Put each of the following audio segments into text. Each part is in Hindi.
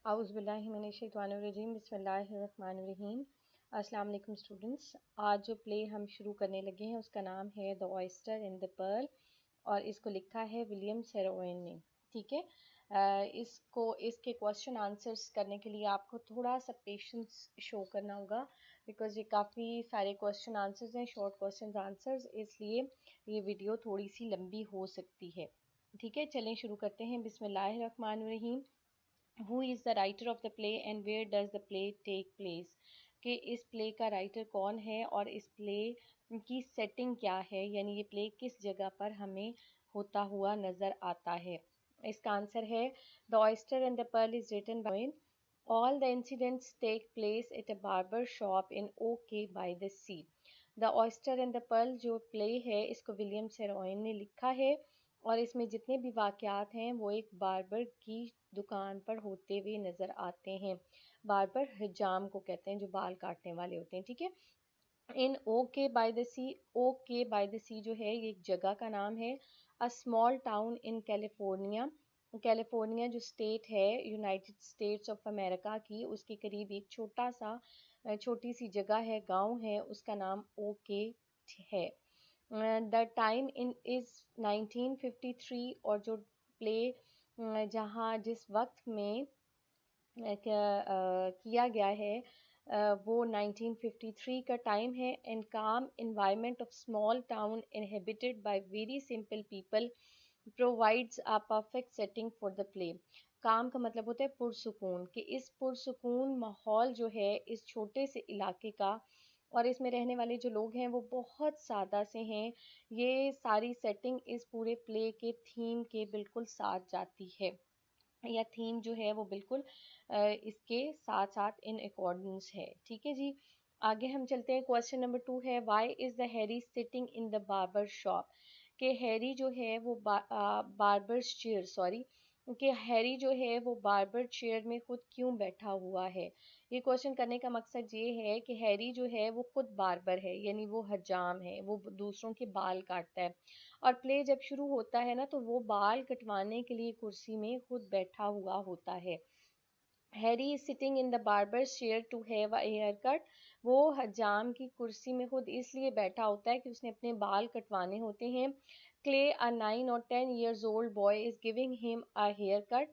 आउज़ुबिल्लाहिमिनश्शैतानिर्रजीम बिस्मिल्लाहिर्रहमानिर्रहीम। अस्सलाम वालेकुम स्टूडेंट्स। आज जो प्ले हम शुरू करने लगे हैं उसका नाम है the oyster and the pearl और इसको लिखा है विलियम सेरोइन ने। ठीक है, इसके क्वेश्चन आंसर्स करने के लिए आपको थोड़ा सा पेशेंस शो करना होगा बिकॉज ये काफ़ी सारे क्वेश्चन आंसर्स हैं, शॉर्ट क्वेश्चन आंसर्स, इसलिए ये वीडियो थोड़ी सी लंबी हो सकती है। ठीक है, चलें शुरू करते हैं। बिस्मिल्लाहिर्रहमानिर्रहीम। Who is the writer of the play and where does the play take place. कि इस प्ले का राइटर कौन है और इस प्ले की सेटिंग क्या है, यानी ये प्ले किस जगह पर हमें होता हुआ नज़र आता है। इसका आंसर है the oyster and the pearl is written by all the incidents take place at a barber shop in okay by the sea. The oyster and the pearl जो प्ले है इसको विलियम सेरोइन ने लिखा है और इसमें जितने भी वाक़यात हैं वो एक बार्बर की दुकान पर होते हुए नज़र आते हैं। बार्बर हिजाम को कहते हैं जो बाल काटने वाले होते हैं। ठीक है, in okay by the Sea, Okay by the Sea जो है ये एक जगह का नाम है। A small town in California, California जो स्टेट है यूनाइटेड स्टेट्स ऑफ अमेरिका की, उसके करीब एक छोटी सी जगह है, गांव है, उसका नाम ओके है। द टाइम इन इज़ 1953 और जो प्ले जहाँ जिस वक्त में किया गया है वो 1953 का टाइम है। एंड काम environment of small town inhabited bye very simple people provides a perfect setting for the play. काम का मतलब होता है पुरसुकून, कि इस पुरसुकून माहौल जो है इस छोटे से इलाके का और इसमें रहने वाले जो लोग हैं वो बहुत सादा से हैं। ये सारी सेटिंग इस पूरे प्ले के थीम के बिल्कुल साथ जाती है, या थीम जो है वो बिल्कुल इसके साथ साथ इन अकॉर्डेंस है। ठीक है जी, आगे हम चलते हैं। क्वेश्चन नंबर 2 है why is the Harry sitting in the barber shop. कि हैरी जो है वो बार्बर चेयर सॉरी कि हैरी जो है वो बार्बर चेयर में खुद क्यों बैठा हुआ है। ये क्वेश्चन करने का मकसद ये है कि हैरी जो है वो खुद बार्बर है, यानी वो हजाम है, वो दूसरों के बाल काटता है और प्ले जब शुरू होता है ना तो वो बाल कटवाने के लिए कुर्सी में खुद बैठा हुआ होता है। Harry is sitting in the barber chair to have a hair cut. वो हजाम की कुर्सी में खुद इसलिए बैठा होता है कि उसने अपने बाल कटवाने होते हैं। Clay a 9 or 10 years old boy is giving him a haircut।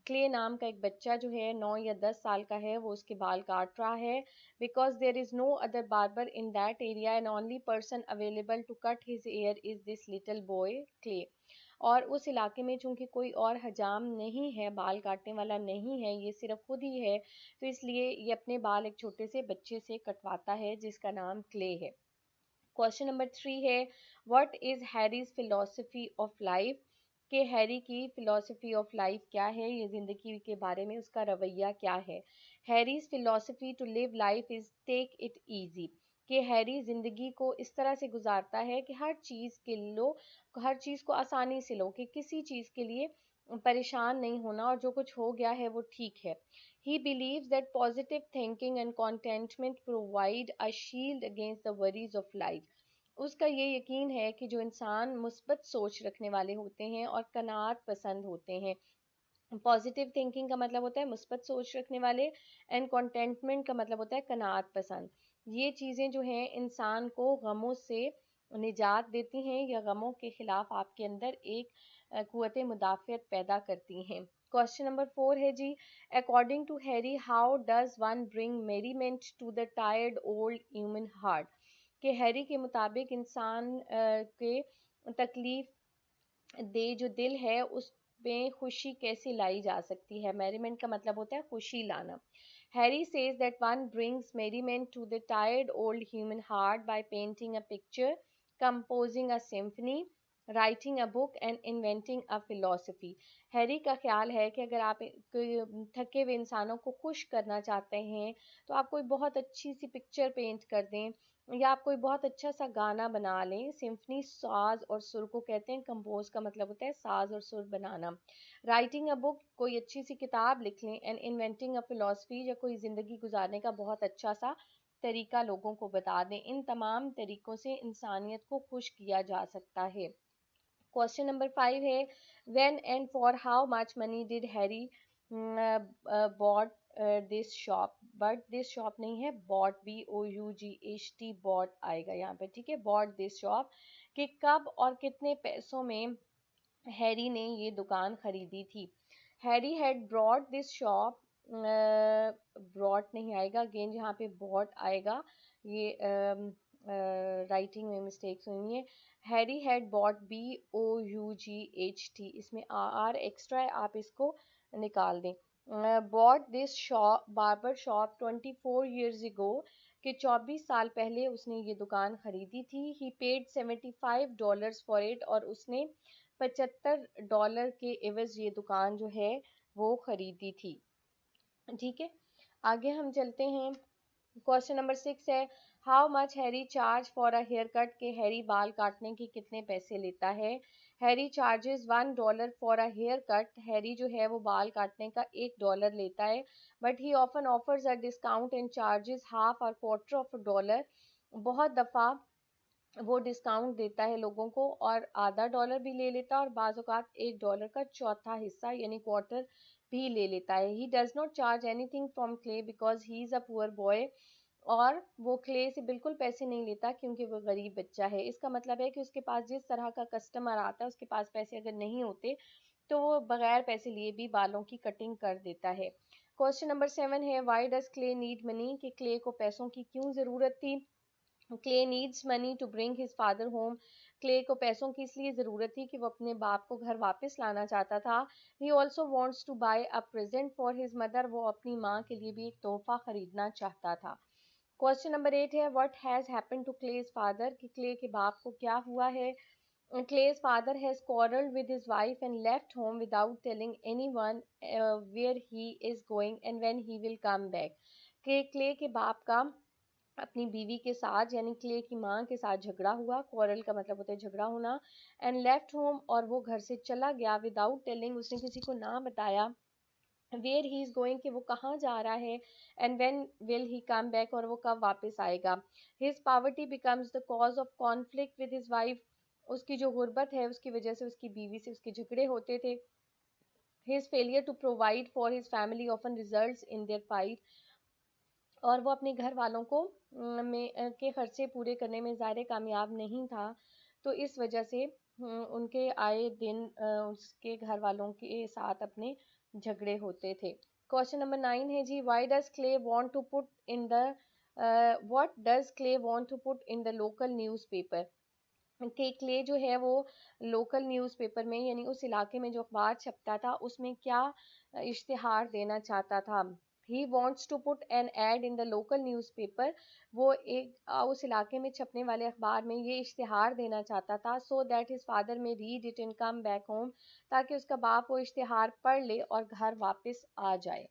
Clay नाम का एक बच्चा जो है 9 या 10 साल का है, वो उसके बाल काट रहा है। Because there is no other barber in that area and only person available to cut his hair is this little boy Clay. और उस इलाके में चूंकि कोई और हजाम नहीं है, बाल काटने वाला नहीं है, ये सिर्फ खुद ही है, तो इसलिए ये अपने बाल एक छोटे से बच्चे से कटवाता है जिसका नाम क्ले है। क्वेश्चन नंबर 3 है what is Harry's philosophy of life. कि हैरी की फिलोसफी ऑफ लाइफ क्या है, ये ज़िंदगी के बारे में उसका रवैया क्या है। Harry's philosophy to live life is take it easy. कि हैरी ज़िंदगी को इस तरह से गुजारता है कि हर चीज़ को आसानी से लो, कि किसी चीज़ के लिए परेशान नहीं होना और जो कुछ हो गया है वो ठीक है। He believes that positive thinking and contentment provide a shield against the worries of life। उसका ये यकीन है कि जो इंसान मुस्बत सोच रखने वाले होते हैं और कनात पसंद होते हैं, पॉजिटिव थिंकिंग का मतलब होता है मुस्बत सोच रखने वाले, एंड कंटेंटमेंट का मतलब होता है कनात पसंद। ये चीज़ें जो हैं इंसान को गमों से निजात देती हैं या गमों के खिलाफ आपके अंदर एक कुव्वत मुदाफ़ियत पैदा करती हैं। क्वेश्चन नंबर 4 है जी, according to Harry how does one bring merriment to the tired old human heart. कि हैरी के मुताबिक इंसान के तकलीफ दे जो दिल है उस में खुशी कैसे लाई जा सकती है। मेरीमेंट का मतलब होता है खुशी लाना। Harry says that one brings merriment to the tired old human heart by painting a picture, composing a symphony, writing a book and inventing a philosophy. Harry का ख्याल है कि अगर आप थके हुए इंसानों को खुश करना चाहते हैं तो आप कोई बहुत अच्छी सी पिक्चर पेंट कर दें या आप कोई बहुत अच्छा सा गाना बना लें। सिम्फनी साज और सुर को कहते हैं, कंपोज का मतलब होता है साज और सुर बनाना। राइटिंग अ बुक कोई अच्छी सी किताब लिख लें, एंड इन्वेंटिंग अ फिलोसफी या कोई ज़िंदगी गुजारने का बहुत अच्छा सा तरीका लोगों को बता दें। इन तमाम तरीक़ों से इंसानियत को खुश किया जा सकता है। क्वेश्चन नंबर 5 है when and for how much money did Harry bought this shop, but this shop नहीं है, बॉट, BOUGHT, बॉट आएगा यहाँ पे, ठीक है, बॉट दिस शॉप, कि कब और कितने पैसों में हैरी ने ये दुकान खरीदी थी। Harry had brought this shop, brought नहीं आएगा, अगेन यहाँ पे बॉट आएगा, ये राइटिंग में मिस्टेक्स हुई है। हैरी हैड बॉट, BOUGHT, इसमें आर एक्स्ट्रा है, आप इसको निकाल दें। Bought this shop, barber shop, 24 years ago, कि 24 साल पहले उसने ये दुकान खरीदी थी। ही पेड $75 फॉर इट, और उसने $75 के एवज ये दुकान जो है वो खरीदी थी, ठीक है। आगे हम चलते हैं। क्वेश्चन नंबर 6 है, how much Harry charge for a hair cut, के हैरी बाल काटने के कितने पैसे लेता है। Harry charges $1 for a hair cut, Harry जो है वो बाल काटने का $1 लेता है। But he often offers a discount and charges half और क्वार्टर ऑफ अ डॉलर, बहुत दफ़ा वो डिस्काउंट देता है लोगों को और आधा डॉलर भी ले लेता है, और बाज़ औक़ात $1 का चौथा हिस्सा यानी क्वार्टर भी ले लेता है। ही does not charge anything from clay because he is a poor boy, और वो क्ले से बिल्कुल पैसे नहीं लेता क्योंकि वो गरीब बच्चा है। इसका मतलब है कि उसके पास जिस तरह का कस्टमर आता है, उसके पास पैसे अगर नहीं होते तो वो बगैर पैसे लिए भी बालों की कटिंग कर देता है। क्वेश्चन नंबर 7 है, why does Clay need money, कि क्ले को पैसों की क्यों ज़रूरत थी। Clay needs money to bring his father home, Clay को पैसों की इसलिए ज़रूरत थी कि वो अपने बाप को घर वापस लाना चाहता था। He also wants to buy a present for his mother, वो अपनी माँ के लिए भी एक तोहफा खरीदना चाहता था। क्वेश्चन नंबर 8 है, what has happened to Clay's father, कि क्ले के बाप को क्या हुआ है। Clay's father has quarreled with his wife and left home without telling anyone where he is going and when he will come back. कि क्ले के बाप का अपनी बीवी के साथ यानी क्ले की माँ के साथ झगड़ा हुआ, क्वारल का मतलब होता है झगड़ा होना, एंड लेफ्ट होम, और वो घर से चला गया, विदाउट टेलिंग, उसने किसी को ना बताया, वेयर ही इज गोइंग, कि वो कहाँ जा रहा है, and when will he come back, और वो कब वापस आएगा। His poverty becomes the cause of conflict with his wife, उसकी जो गुर्बत है उसकी वजह से उसकी बीवी से उसके झगड़े होते थे। His failure to provide for his family often results in their fight, और वो अपने घर वालों को के खर्चे पूरे करने में ज़ाहिर कामयाब नहीं था, तो इस वजह से उनके आए दिन उसके घर वालों के साथ अपने झगड़े होते थे। क्वेश्चन नंबर 9 है जी, why does Clay want to put in the what does Clay want to put in the local newspaper, कि क्ले जो है वो लोकल न्यूज़पेपर में यानी उस इलाके में जो अखबार छपता था उसमें क्या इश्तिहार देना चाहता था। He wants to put an ad in the local newspaper, वो एक उस इलाके में छपने वाले अखबार में ये इश्तिहार देना चाहता था, सो दैट हिज फादर में read it and come back home, ताकि उसका बाप वो इश्तिहार पढ़ ले और घर वापस आ जाए।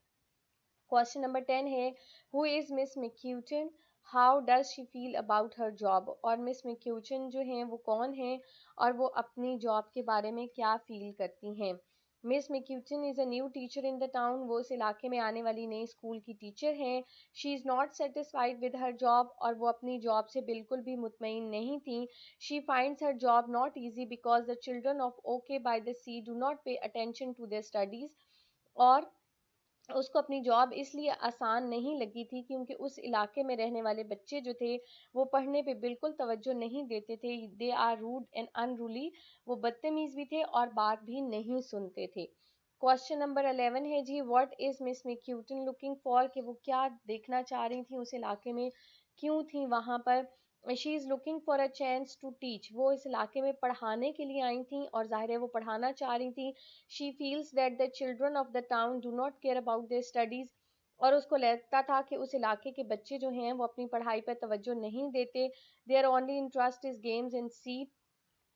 क्वेश्चन नंबर 10 है, who is Miss Macutan, how does she feel about her job, और मिस मैक्यूटन जो हैं वो कौन हैं और वो अपनी जॉब के बारे में क्या फील करती हैं। Miss Macutan is a new teacher in the town, वो इस इलाके में आने वाली नई स्कूल की टीचर हैं। She is not satisfied with her job, और वो अपनी जॉब से बिल्कुल भी मुतमईन नहीं थी। She finds her job not easy because the children of okay by the sea do not pay attention to their studies, और उसको अपनी जॉब इसलिए आसान नहीं लगी थी क्योंकि उस इलाके में रहने वाले बच्चे जो थे वो पढ़ने पे बिल्कुल तवज्जो नहीं देते थे। They are rude and unruly, वो बदतमीज़ भी थे और बात भी नहीं सुनते थे। क्वेश्चन नंबर 11 है जी, what is Miss Macutan looking for, कि वो क्या देखना चाह रही थी उस इलाके में, क्यों थी वहाँ पर। She is looking for a chance to teach, वो इस इलाके में पढ़ाने के लिए आई थी और ज़ाहिर है वो पढ़ाना चाह रही थी। She feels that the children of the town do not care about their studies, और उसको लगता था कि उस इलाके के बच्चे जो हैं वो अपनी पढ़ाई पर तवज्जो नहीं देते। Their only interest is games and sea,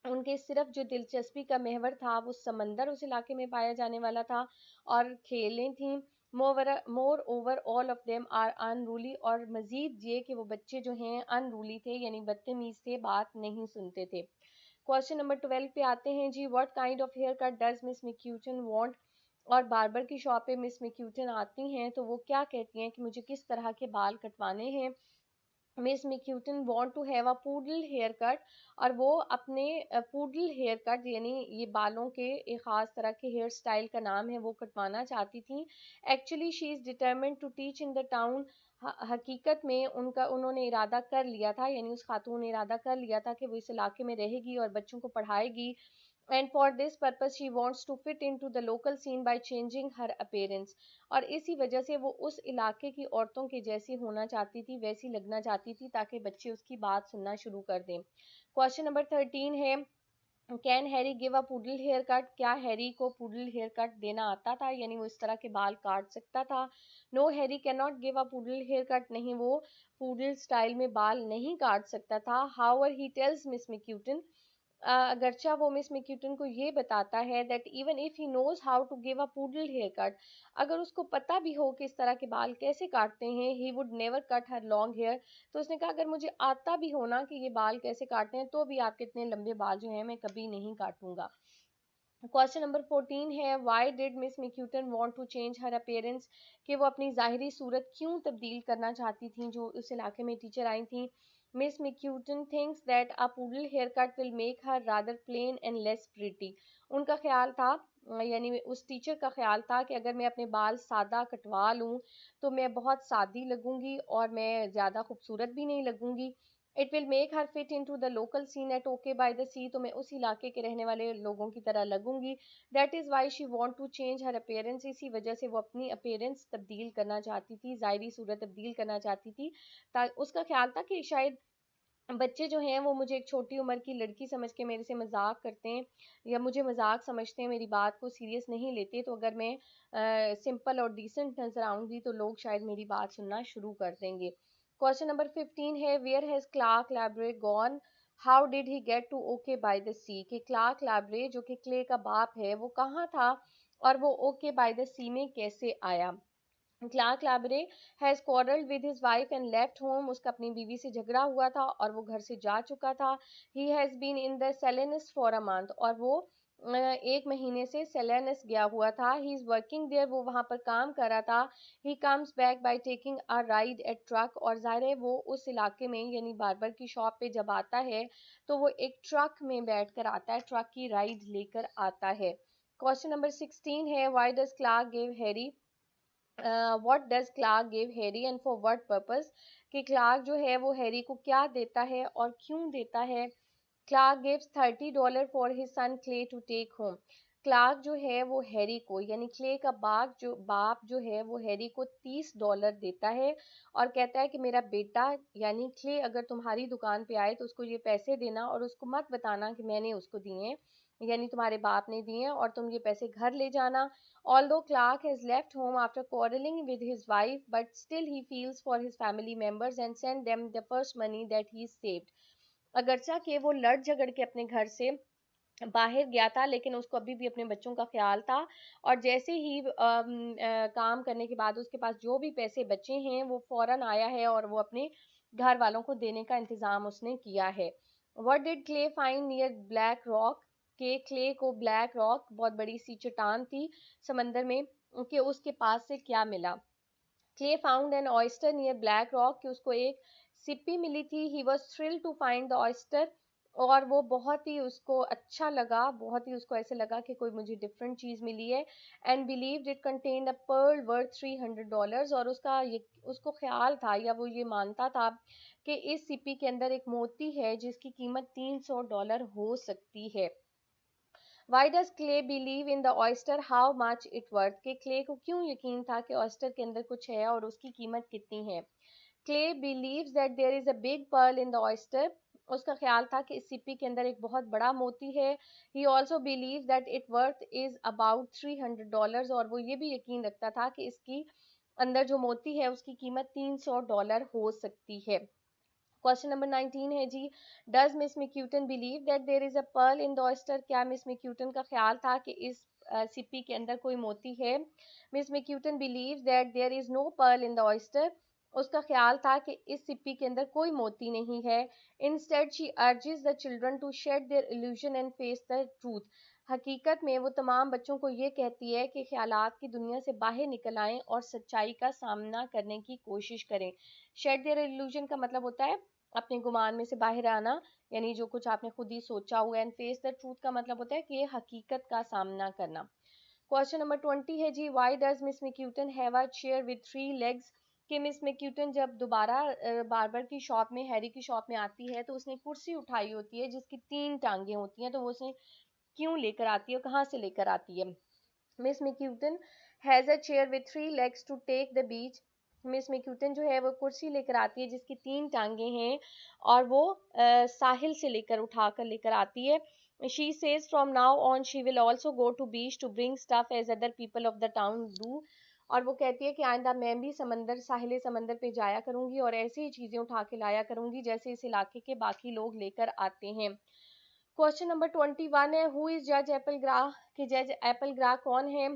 उनके सिर्फ जो दिलचस्पी का महवर था वो समंदर उस इलाके में पाया जाने वाला था और खेलें थीं। Moreover all of them are unruly, और मज़ीद ये कि वो बच्चे जो हैं अनरूली थे यानी बदतमीज़ थे, बात नहीं सुनते थे। क्वेश्चन नंबर 12 पे आते हैं जी, what kind of hair cut does Miss Macutan want, और बार्बर की शॉप पे मिस मैक्यूटन आती हैं तो वो क्या कहती हैं कि मुझे किस तरह के बाल कटवाने हैं। Miss Macutan want to have a poodle hair cut, और वो अपने पूडल हेयर कट यानी ये बालों के एक खास तरह के हेयर स्टाइल का नाम है, वो कटवाना चाहती थी। Actually she is determined to teach in the town. हकीकत में उन्होंने इरादा कर लिया था, यानी उस खातून ने इरादा कर लिया था कि वो इस इलाके में रहेगी और बच्चों को पढ़ाएगी। and for this purpose she wants to fit into the local scene by changing her appearance। और इसी वजह से वो उस इलाके की औरतों के जैसी होना चाहती थी, वैसी लगना चाहती थी, ताकि बच्चे उसकी बात सुनना शुरू कर दें। क्वेश्चन नंबर 13 है, can Harry give a poodle hair cut? क्या हैरी को पूडल हेयर कट देना आता था, यानी वो इस तरह के बाल काट सकता था? No, Harry can not give a poodle hair cut. नहीं, वो पूडल स्टाइल में बाल नहीं काट सकता था। However he tells Miss Mikuton, अगरचा वो मिस मिक्यूटन को ये बताता है that even if he knows how to give a poodle hair cut, अगर उसको पता भी हो कि इस तरह के बाल कैसे काटते हैं, he would never cut her long hair. तो उसने कहा अगर मुझे आता भी हो ना कि ये बाल कैसे काटते हैं, तो भी आपके इतने लंबे बाल जो हैं मैं कभी नहीं काटूंगा। क्वेश्चन नंबर 14 है, why did Miss Macutan want to change her appearance? कि वो अपनी ज़ाहिरी सूरत क्यों तब्दील करना चाहती थी जो उस इलाके में टीचर आई थी। Miss Macutan thinks that a poodle hair cut will make her rather plain and less pretty. उनका ख्याल था, यानी उस टीचर का ख्याल था कि अगर मैं अपने बाल सादा कटवा लूँ तो मैं बहुत सादी लगूंगी और मैं ज़्यादा खूबसूरत भी नहीं लगूंगी। It will make her fit in to the local scene at okay by the Sea, तो मैं उस इलाके के रहने वाले लोगों की तरह लगूंगी। That is why she want to change her appearance, इसी वजह से वो अपनी अपेयरेंस तब्दील करना चाहती थी, ज़ाहिरी सूरत तब्दील करना चाहती थी। उसका ख्याल था कि शायद बच्चे जो हैं वो मुझे एक छोटी उम्र की लड़की समझ के मेरे से मजाक करते हैं, या मुझे मजाक समझते हैं, मेरी बात को सीरियस नहीं लेते। तो अगर मैं सिंपल और डिसेंट नजर आऊंगी तो लोग शायद मेरी बात सुनना शुरू कर देंगे। क्वेश्चन नंबर 15 है, where has Clark Labre gone? How did he get to Okay by the Sea? कि क्लार्क लैबरे जो कि क्ले का बाप है वो कहाँ था और वो ओके बाय द सी में कैसे आया? Clark Labre has quarrelled with his wife and left home, उसका अपनी बीवी से झगड़ा हुआ था और वो घर से जा चुका था। He has been in the Salinas for a month, और वो एक महीने से सेलेनस गया हुआ था। ही इज वर्किंग देयर, वो वहां पर काम कर रहा था। He comes back by taking a ride at truck, और जाहिर है वो उस इलाके में यानी बार्बर की शॉप पे जब आता है तो वो एक ट्रक में बैठ कर आता है, ट्रक की राइड लेकर आता है। क्वेश्चन नंबर 16 है, why does Clark give Harry, what does Clark give Harry and for what purpose? कि क्लार्क जो है वो हैरी को क्या देता है और क्यों देता है? Clark gives $30 for his son Clay to take home. Clark जो है वो हैरी को, यानी क्ले का बाप जो है वो हैरी को $30 देता है और कहता है कि मेरा बेटा यानी क्ले अगर तुम्हारी दुकान पे आए तो उसको ये पैसे देना और उसको मत बताना कि मैंने उसको दिए हैं, यानी तुम्हारे बाप ने दिए हैं, और तुम ये पैसे घर ले जाना। Although Clark has left home after quarreling with his wife, but still he feels for his family members and send them the first money that he saved। अगरचा कि वो लड़ झगड़ के अपने घर से बाहर गया था, लेकिन उसको अभी भी अपने बच्चों का ख्याल था। और जैसे ही काम करने के बाद उसके पास जो भी पैसे बचे हैं वो फौरन आया है और वो अपने घर वालों को देने का इंतजाम उसने किया है। What did clay find near black rock? के क्ले को ब्लैक रॉक, बहुत बड़ी सी चट्टान थी समंदर में, कि उसके पास से क्या मिला? Clay found an oyster near black rock, कि उसको एक सिप्पी मिली थी। He was thrill to find the oyster, और वो बहुत ही उसको अच्छा लगा, बहुत ही उसको ऐसे लगा कि कोई मुझे डिफरेंट चीज मिली है। And believed it contained a pearl worth $300, और उसको ख्याल था या वो ये मानता था कि इस सिप्पी के अंदर एक मोती है जिसकी कीमत $300 हो सकती है। Why does clay believe in the oyster, how much it worth? के क्ले को क्यों यकीन था कि ऑयस्टर के अंदर कुछ है और उसकी कीमत कितनी है? Clay believes that there is a big pearl in the oyster, उसका ख्याल था कि इस सिप्पी के अंदर एक बहुत बड़ा मोती है। He also believe that it worth is about $300, और वो ये भी यकीन रखता था कि इसकी अंदर जो मोती है उसकी कीमत $300 हो सकती है। क्वेश्चन नंबर 19 है जी, does Miss Macutan believe that there is a pearl in the oyster? क्या मिस मिक्यूटन का ख्याल था कि इस सिप्पी के अंदर कोई मोती है? Miss Macutan believe that there is no pearl in the oyster, उसका ख्याल था कि इस सिप्पी के अंदर कोई मोती नहीं है। Instead she urges the children to shed their illusion and face the truth, हकीकत में वो तमाम बच्चों को ये कहती है कि ख्यालात की दुनिया से बाहर निकल आएं और सच्चाई का सामना करने की कोशिश करें। शेड देयर इल्यूजन का मतलब होता है अपने गुमान में से बाहर आना, यानी जो कुछ आपने खुद ही सोचा हुआ है। एंड फेस द ट्रूथ का मतलब होता है कि हकीकत का सामना करना। क्वेश्चन नंबर 20 है जी, why does Miss Macutan have a chair with 3 legs? कि मिस मैक्यूटन जब दोबारा बार्बर की शॉप में, हैरी की शॉप में आती है तो उसने कुर्सी उठाई होती है जिसकी 3 टांगे होती हैं, तो वो उसने क्यों लेकर आती है, कहाँ से लेकर आती है? Miss Macutan has a chair with 3 legs to take the beach. Miss Macutan जो है वो कुर्सी लेकर आती है जिसकी 3 टांगे हैं और वो साहिल से लेकर उठा कर लेकर आती है। She says from now on she will also go to beach to bring stuff as other people of the town do. और वो कहती है कि आइंदा मैं भी साहिल समंदर पे जाया करूंगी और ऐसी ही चीजें उठा के लाया करूंगी जैसे इस इलाके के बाकी लोग लेकर आते हैं। क्वेश्चन नंबर 21 है, हु इज जज एप्पल ग्रा? कि जज एप्पल ग्रा कौन है?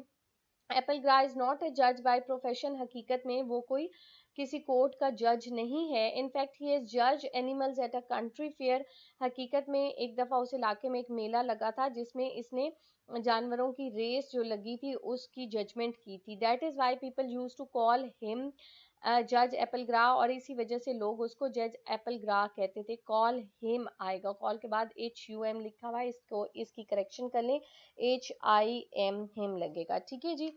एप्पल ग्रा इज नॉट ए जज बाय प्रोफेशन। हकीकत में वो कोई किसी कोर्ट का जज नहीं है। इनफैक्ट ही इज जज animals at a country fair. हकीकत में एक दफ़ा उस इलाके में एक मेला लगा था जिसमें इसने जानवरों की रेस जो लगी थी उसकी जजमेंट की थी। That is why people use to call him जज एप्पल ग्रा, और इसी वजह से लोग उसको जज एप्पल ग्रा कहते थे। कॉल हिम आएगा, कॉल के बाद HUM लिखा हुआ है, इसको इसकी करेक्शन कर लें, HIM हिम लगेगा। ठीक है जी,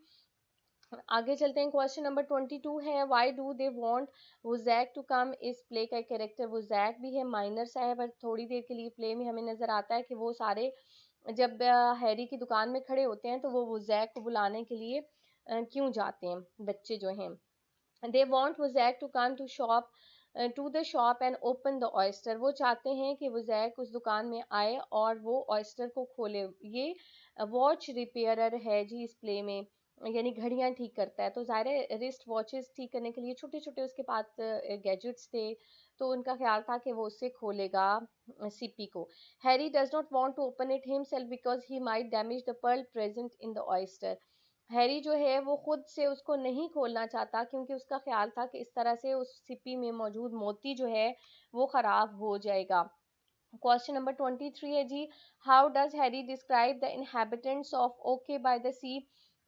आगे चलते हैं। क्वेश्चन नंबर 22 है, why do they want Wujak to come? इस प्ले का कैरेक्टर वुजैक भी है, माइनर सा है, पर थोड़ी देर के लिए प्ले में हमें नजर आता है कि वो सारे जब हैरी की दुकान में खड़े होते हैं तो वो वुजैक को बुलाने के लिए क्यों जाते हैं बच्चे जो हैं। They want Wujak to come to shop to the shop and open the oyster. वो चाहते हैं कि वुजैक उस दुकान में आए और वो ऑयस्टर को खोले। ये वॉच रिपेयरर है जी इस प्ले में, यानी घड़ियां ठीक करता है। तो ज़ाहिर है रिस्ट वॉचेस ठीक करने के लिए छोटे छोटे उसके पास गैजेट्स थे, तो उनका ख्याल था कि वो उससे खोलेगा सीपी को। Harry does not want to open it himself because he might damage the pearl present in the oyster. Harry जो है वो खुद से उसको नहीं खोलना चाहता क्योंकि उसका ख्याल था कि इस तरह से उस सिप्पी में मौजूद मोती जो है वो खराब हो जाएगा। क्वेश्चन नंबर 23 है जी, how does Harry describe the inhabitants of okay by the Sea?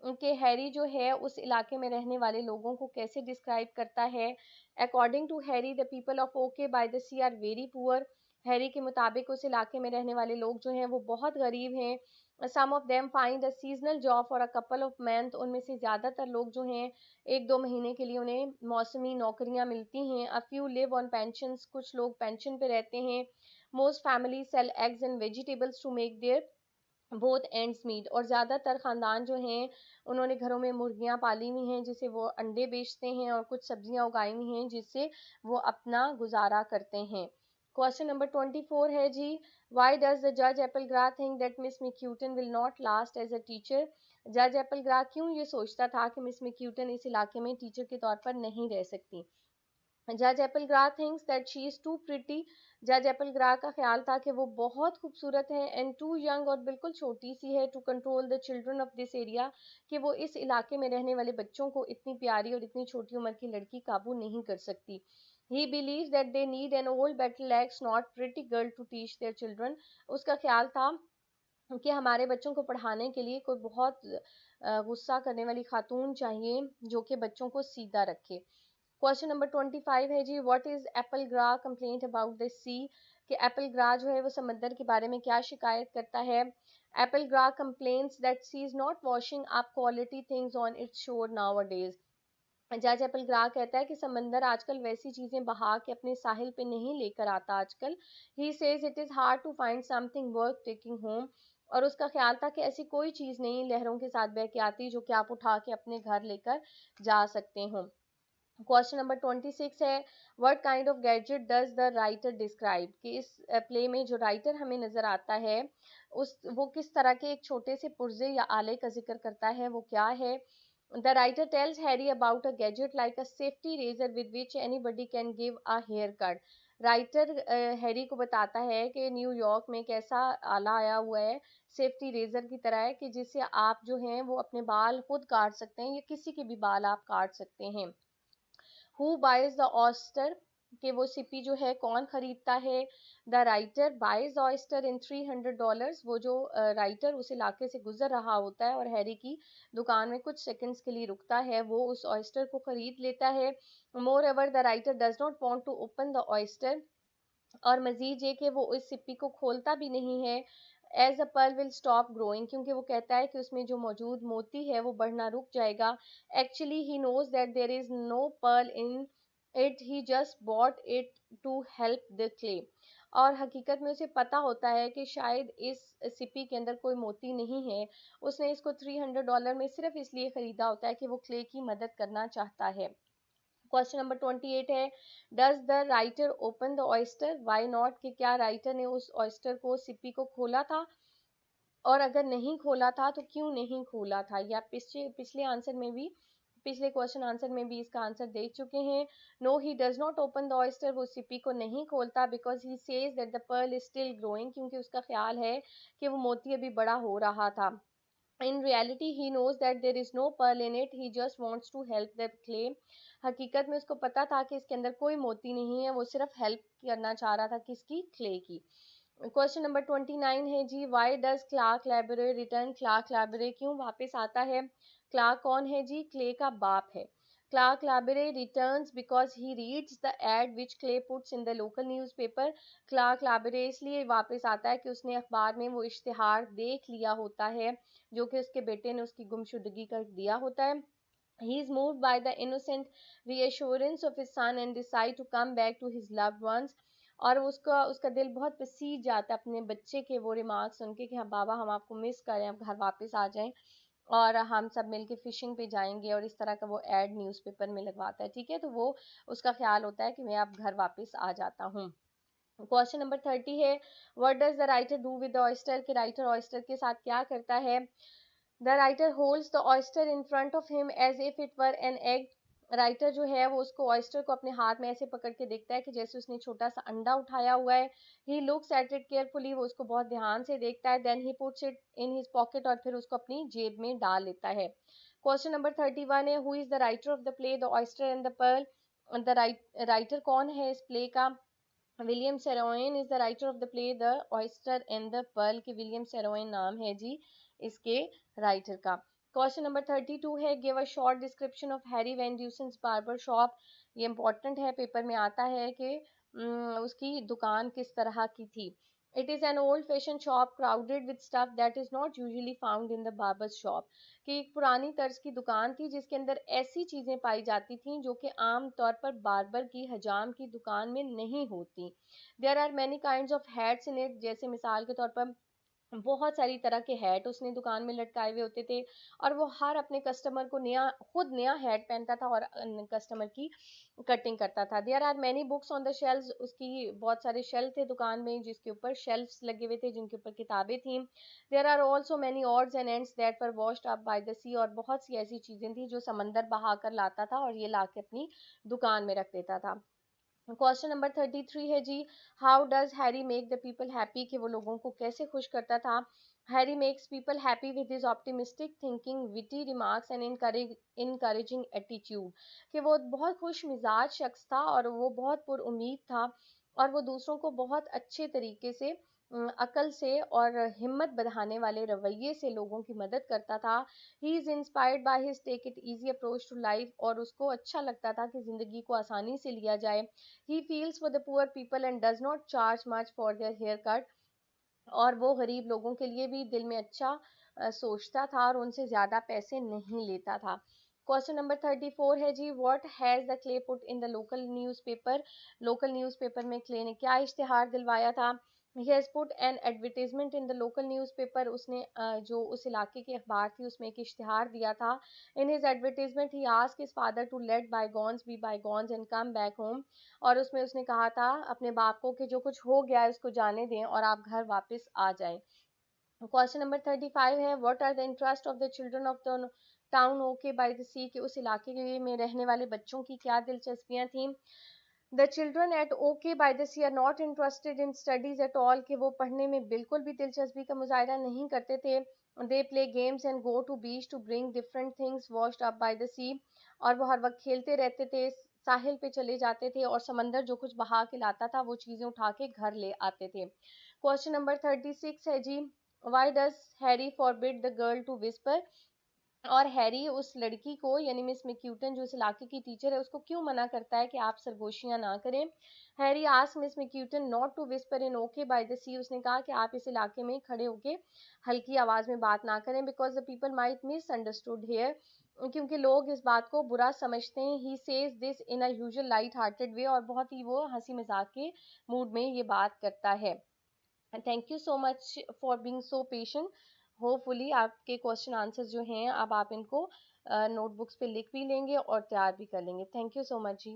कि हैरी जो है उस इलाके में रहने वाले लोगों को कैसे डिस्क्राइब करता है? According to Harry the people of okay by the sea are very poor. Harry के मुताबिक उस इलाके में रहने वाले लोग जो हैं वो बहुत गरीब हैं। Some of them find a seasonal job for a couple of month. उनमें से ज़्यादातर लोग जो हैं 1-2 महीने के लिए उन्हें मौसमी नौकरियां मिलती हैं। A few live on pensions, कुछ लोग पेंशन पे रहते हैं। Most family sell eggs and vegetables to make their both ends meet. और ज़्यादातर ख़ानदान जो हैं उन्होंने घरों में मुर्गियां पाली हुई हैं जिससे वो अंडे बेचते हैं, और कुछ सब्जियां उगाई हुई हैं जिससे वो अपना गुजारा करते हैं। क्वेश्चन नंबर 24 है जी, व्हाई डज द जज Applegarth think that miss McCutcheon will not last as a teacher? जज एप्पल ग्रा क्यों ये सोचता था कि मिस मैक्यूटन इस इलाके में टीचर के तौर पर नहीं रह सकती? जज Appelgarth thinks that she is too pretty. जज एप्पल ग्रा का ख्याल था कि वो बहुत खूबसूरत है, एंड टू यंग, और बिल्कुल छोटी सी है, to control the children of this area, कि वो इस इलाके में रहने वाले बच्चों को, इतनी प्यारी और इतनी छोटी उम्र की लड़की काबू नहीं कर सकती। ही believes that they need an old battle axe not pretty girl to teach their children। उसका ख्याल था कि हमारे बच्चों को पढ़ाने के लिए कोई बहुत गुस्सा करने वाली खातून चाहिए जो कि बच्चों को सीधा रखे। क्वेश्चन नंबर 25 है जी, व्हाट इज एप्पल ग्रा कंप्लेंट अबाउट द सी? कि एप्पल ग्रा जो है वो समंदर के बारे में क्या शिकायत करता है? Appelgarth complains that sea is not washing up quality things on its shore nowadays. जज एप्पल ग्रा कहता है कि समंदर आजकल वैसी चीजें बहा के अपने साहिल पे नहीं लेकर आता आजकल। He says it is hard to find something worth taking home. और उसका ख्याल था कि ऐसी कोई चीज नहीं लहरों के साथ बह के आती जो कि आप उठा के अपने घर लेकर जा सकते हो। क्वेश्चन नंबर 26 है, what kind of gadget does the writer describe? कि इस प्ले में जो राइटर हमें नजर आता है उस वो किस तरह के एक छोटे से पुर्जे या आले का जिक्र करता है, वो क्या है? The writer tells Harry about a gadget like a safety razor with which anybody can give a hair cut. Writer Harry को बताता है कि न्यूयॉर्क में एक ऐसा आला आया हुआ है, सेफ्टी रेजर की तरह है, कि जिससे आप जो हैं वो अपने बाल खुद काट सकते हैं या किसी के भी बाल आप काट सकते हैं। Who buys the oyster? कि वो सिपी जो है कौन खरीदता है। The writer buys oyster in $300। वो जो राइटर उस इलाके से गुजर रहा होता है और हैरी की दुकान में कुछ सेकंड्स के लिए रुकता है, वो उस ऑयस्टर को खरीद लेता है। Moreover the writer does not want to open the oyster, और मजीद ये कि वो इस सिप्पी को खोलता भी नहीं है। As a pearl will stop growing, क्योंकि वो कहता है कि उसमें जो मौजूद मोती है वो बढ़ना रुक जाएगा। Actually he knows that there is no pearl in it, he just bought it to help the Clay. और हकीकत में उसे पता होता है कि शायद इस सिप्पी के अंदर कोई मोती नहीं है, उसने इसको $300 में सिर्फ इसलिए खरीदा होता है कि वो क्ले की मदद करना चाहता है। क्वेश्चन नंबर 28 है, does the writer open the oyster, why not, कि क्या राइटर ने उस ऑयस्टर को सिप्पी को खोला था, और अगर नहीं खोला था तो क्यों नहीं खोला था। या पिछले पिछले आंसर में भी, पिछले क्वेश्चन आंसर में भी इसका आंसर दे चुके हैं। No he does not open the oyster, वो सिप्पी को नहीं खोलता, because he says that the pearl is still growing, क्योंकि उसका ख्याल है कि वो मोती अभी बड़ा हो रहा था। In reality he knows that there is no pearl in it, he just wants to help the clay। हकीकत में उसको पता था कि इसके अंदर कोई मोती नहीं है, वो सिर्फ हेल्प करना चाह रहा था किसकी, क्ले की। क्वेश्चन नंबर 29 है जी, why does Clark library return, Clark library क्यों वापस आता है। क्लार्क कौन है जी, क्ले का बाप है। Clark library returns because he reads the ad which Clay puts in the local newspaper. Clark library इसलिए वापस आता है कि उसने अखबार में वो इश्तिहार देख लिया होता है जो कि उसके बेटे ने उसकी गुमशुदगी कर दिया होता है। He is moved by the innocent reassurance of his son and decide to come back to his loved ones। और उसका उसका दिल बहुत पसीज जाता है अपने बच्चे के वो रिमार्क सुन के कि हाँ बाबा हम आपको मिस कर रहे हैं, अब घर वापस आ जाएं और हम सब मिलके फिशिंग पे जाएंगे, और इस तरह का वो एड न्यूज़पेपर में लगवाता है। ठीक है, तो वो उसका ख्याल होता है कि मैं अब घर वापस आ जाता हूँ। क्वेश्चन नंबर 30 है, what does the writer do with the oyster, कि राइटर ऑयस्टर के साथ क्या करता है। The writer holds the oyster in front of him as if it were an egg. Writer जो है वो उसको ऑयस्टर को अपने हाथ में ऐसे पकड़ के देखता है कि जैसे उसने छोटा सा अंडा उठाया हुआ है। He looks at it carefully, वो उसको बहुत ध्यान से देखता है। Then he puts it in his pocket, और फिर उसको अपनी जेब में डाल लेता है। क्वेश्चन नंबर 31 है, who is the writer of the play the oyster and the pearl. The writer कौन है इस प्ले का। William Saroyan is the writer of the play the oyster and the pearl, की विलियम सेरोइन नाम है जी इसके राइटर का। क्वेश्चन नंबर 32 है, give a short description of Harry Van Dusen's barber shop. ये इंपॉर्टेंट है, पेपर में आता है कि उसकी दुकान किस तरह की थी। It is an old fashion shop crowded with stuff that is not usually found in the barber shop, कि एक पुरानी तर्ज की दुकान थी जिसके अंदर ऐसी चीज़ें पाई जाती थीं जो कि आम तौर पर बार्बर की हजाम की दुकान में नहीं होती। There are many kinds of hats in it, जैसे मिसाल के तौर पर बहुत सारी तरह के हैट उसने दुकान में लटकाए हुए होते थे, और वो हर अपने कस्टमर को नया, खुद नया हैट पहनता था और कस्टमर की कटिंग करता था। There are many books on the shelves, उसकी बहुत सारे शेल्फ थे दुकान में जिसके ऊपर शेल्फ्स लगे हुए थे जिनके ऊपर किताबें थीं। There are also many odds and ends that were washed up by the sea, और बहुत सी ऐसी चीज़ें थी जो समंदर बहा कर लाता था और ये ला के अपनी दुकान में रख देता था। क्वेश्चन नंबर 33 है जी, how does Harry make the people happy, कि वो लोगों को कैसे खुश करता था। Harry makes people happy with his optimistic thinking, witty remarks and encouraging attitude, कि वो बहुत खुश मिजाज शख्स था और वो बहुत पुरुमीद था, और वो दूसरों को बहुत अच्छे तरीके से अकल से और हिम्मत बढ़ाने वाले रवैये से लोगों की मदद करता था। He is inspired by his take it easy approach to life, और उसको अच्छा लगता था कि ज़िंदगी को आसानी से लिया जाए। He feels for the poor people and does not charge much for their hair cut, और वो गरीब लोगों के लिए भी दिल में अच्छा सोचता था और उनसे ज़्यादा पैसे नहीं लेता था। क्वेश्चन नंबर 34 है जी, what has the Clay put in the local newspaper. Local newspaper में क्ले ने क्या इश्तिहार दिलवाया था। He has put an advertisement in the local newspaper, उसने जो उस इलाके की अखबार थी उसमें एक इश्तिहार दिया था। In his advertisement he asked his father to let bygones be bygones and come back home, और उसमें उसने कहा था अपने बाप को कि जो कुछ हो गया है उसको जाने दें और आप घर वापस आ जाएं। क्वेश्चन नंबर 35 है, what are the interest of the children of the town okay by the sea, के उस इलाके में रहने वाले बच्चों की क्या दिलचस्पियां थीं। The children at okay by the sea are not interested in studies at all, कि वो पढ़ने में बिल्कुल भी दिलचस्पी का मुजाहरा नहीं करते थे। They play games and go to beach to bring different things washed up by the sea, और वो हर वक्त खेलते रहते थे, साहिल पे चले जाते थे और समंदर जो कुछ बहा के लाता था वो चीज़ें उठा के घर ले आते थे। क्वेश्चन नंबर 36 है जी, why does Harry forbid the girl to whisper? और हैरी उस लड़की को यानी मिस मैक्यूटन जो इस इलाके की टीचर है उसको क्यों मना करता है कि आप सरगोशियां ना करें? Harry ask Miss Mackintosh not to whisper in okay by the sea, उसने कहा कि आप इस इलाके में खड़े होके हल्की आवाज में बात ना करें, because the people might misunderstood her, क्योंकि लोग इस बात को बुरा समझते हैं। He says this in a usual light hearted way, और बहुत ही वो हंसी मजाक के मूड में ये बात करता है। Thank you so much for being so patient. Hopefully आपके क्वेश्चन आंसर्स जो हैं अब आप इनको नोटबुक्स पे लिख भी लेंगे और तैयार भी कर लेंगे। Thank you so much ji.